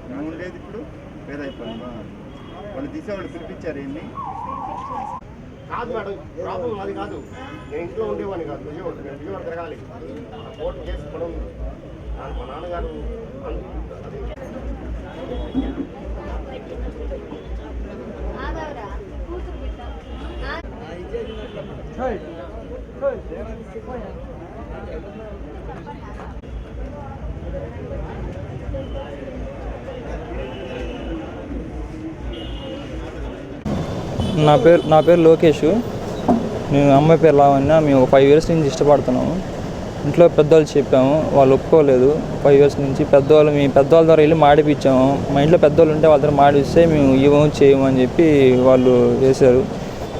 నువ్వు ఉండేది ఇప్పుడు పేదైపోయిందా? వాళ్ళు తీసేవాళ్ళు పిలిపించారు ఏంటి? కాదు మేడం, ప్రాబ్లం అది కాదు. నేను ఇంట్లో ఉండేవాడిని కాదు, విజయవాడ తిరగాలి. కోర్టు కేసు పడం మా నాన్నగారు అది నా పేరు లోకేష్. నేను అమ్మాయి పేరు లావణ్య. మేము ఒక 5 years నుంచి ఇష్టపడుతున్నాము. ఇంట్లో పెద్దవాళ్ళు చెప్పాము, వాళ్ళు ఒప్పుకోలేదు. 5 years నుంచి మీ పెద్దవాళ్ళ ద్వారా వెళ్ళి మాడిపించాము. మా ఇంట్లో పెద్దవాళ్ళు ఉంటే వాళ్ళ ద్వారా మాడిస్తే మేము ఇవ్వము చేయము అని చెప్పి వాళ్ళు వేశారు.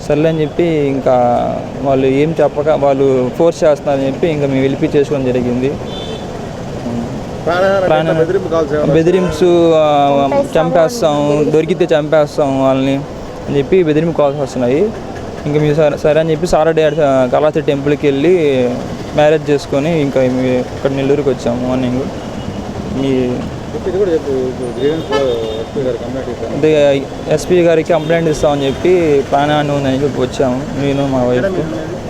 సర్లే అని చెప్పి ఇంకా వాళ్ళు ఏం చెప్పక వాళ్ళు ఫోర్స్ చేస్తున్నారని చెప్పి ఇంకా మేము వెళ్ళిపించేసుకోవడం జరిగింది. బెదిరింప్స్, చంపేస్తాం, దొరికితే చంపేస్తాం వాళ్ళని అని చెప్పి బెదిరింపు కాల్స్ వస్తున్నాయి. ఇంకా మీరు సరే అని చెప్పి సాటర్డే కళాశ్రీ టెంపుల్కి వెళ్ళి మ్యారేజ్ చేసుకొని ఇంకా ఇక్కడ నెల్లూరుకి వచ్చాము మార్నింగ్. ఎస్పీ గారికి కంప్లైంట్ ఇస్తామని చెప్పి ప్రాణహాని ఉందని చెప్పి వచ్చాము. నేను మా వైఫ్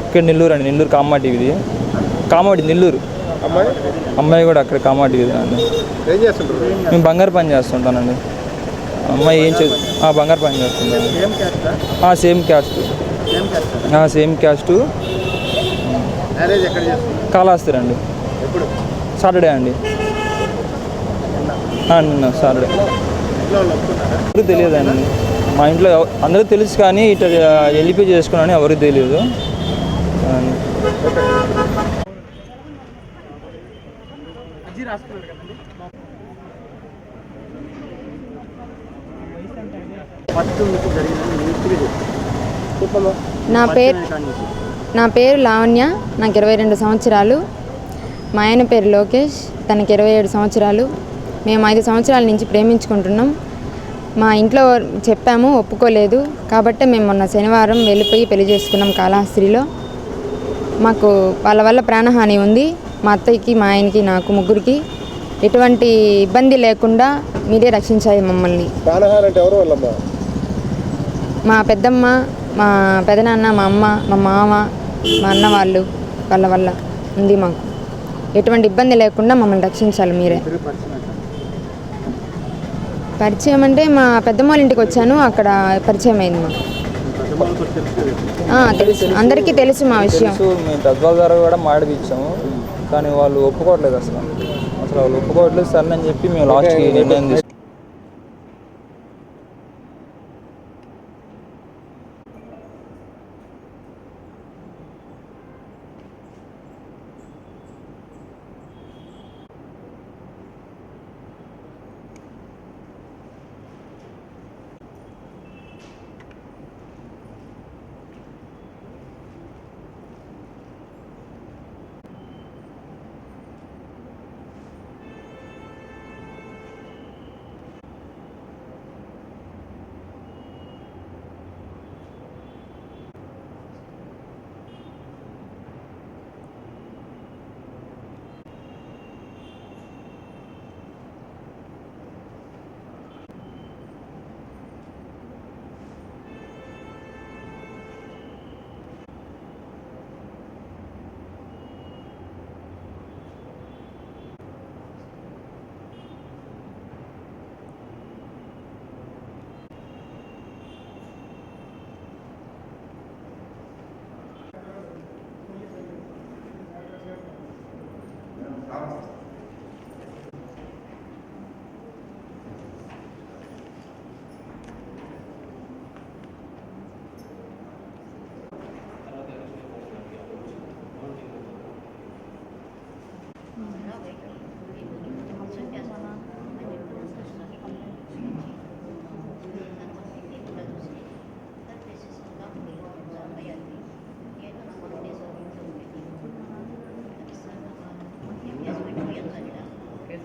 ఇక్కడ నెల్లూరు అండి, నెల్లూరు కామాటిది, నెల్లూరు. అమ్మాయి కూడా అక్కడ కామాటిది అండి. మేము బంగారు పని చేస్తుంటానండి. అమ్మాయి బంగారు పని చేస్తుంటాను. Same caste. కాళహస్తి అండి. సాటర్డే అండి. సాటర్డే. తెలియదండి మా ఇంట్లో అందరూ తెలుసు, కానీ ఇట్లా ఎల్లిపి చేసుకున్నాను ఎవరికి తెలియదు. నా పేరు లావణ్య. నాకు 22 సంవత్సరాలు. మా ఆయన పేరు లోకేష్, తనకి 27 సంవత్సరాలు. మేము 5 సంవత్సరాల నుంచి ప్రేమించుకుంటున్నాం. మా ఇంట్లో చెప్పాము, ఒప్పుకోలేదు. కాబట్టి మేము మొన్న శనివారం వెళ్ళిపోయి పెళ్లి చేసుకున్నాం కాళహస్తిలో. మాకు వాళ్ళ వల్ల ప్రాణహాని ఉంది. మా అత్తయ్యకి, మా ఆయనకి, నాకు ముగ్గురికి ఎటువంటి ఇబ్బంది లేకుండా మీరే రక్షించాలి మమ్మల్ని. మా పెద్దమ్మ, మా పెదనాన్న, మా అమ్మ, మా మామ, మా అన్న వాళ్ళ వల్ల ఉంది. మాకు ఎటువంటి ఇబ్బంది లేకుండా మమ్మల్ని రక్షించాలి మీరే. పరిచయం అంటే మా పెద్దమ్మ వాళ్ళ ఇంటికి వచ్చాను, అక్కడ పరిచయం అయింది మాకు. తెలుసు, అందరికీ తెలుసు మా విషయం. మేము పెద్దవాళ్ళ ద్వారా కూడా మాడిపించాము, కానీ వాళ్ళు ఒప్పుకోవట్లేదు. అసలు వాళ్ళు ఒప్పుకోవట్లేదు. సరే అని చెప్పి మేము లాస్ట్కి నిర్ణయం తీసుకున్నాం.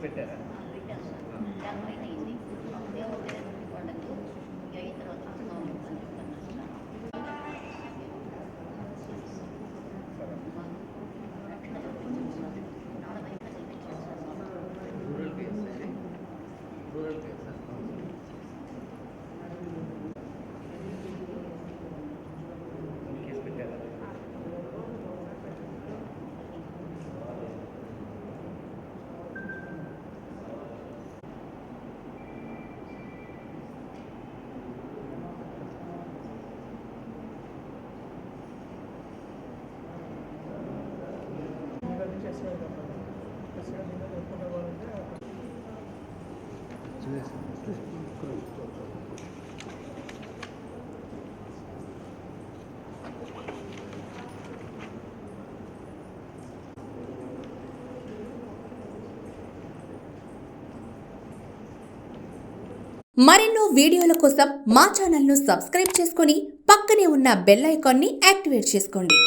పెట్టారా? మరెన్నో వీడియోల కోసం మా ఛానల్ను సబ్స్క్రైబ్ చేసుకొని పక్కనే ఉన్న బెల్ ఐకాన్ని యాక్టివేట్ చేసుకోండి.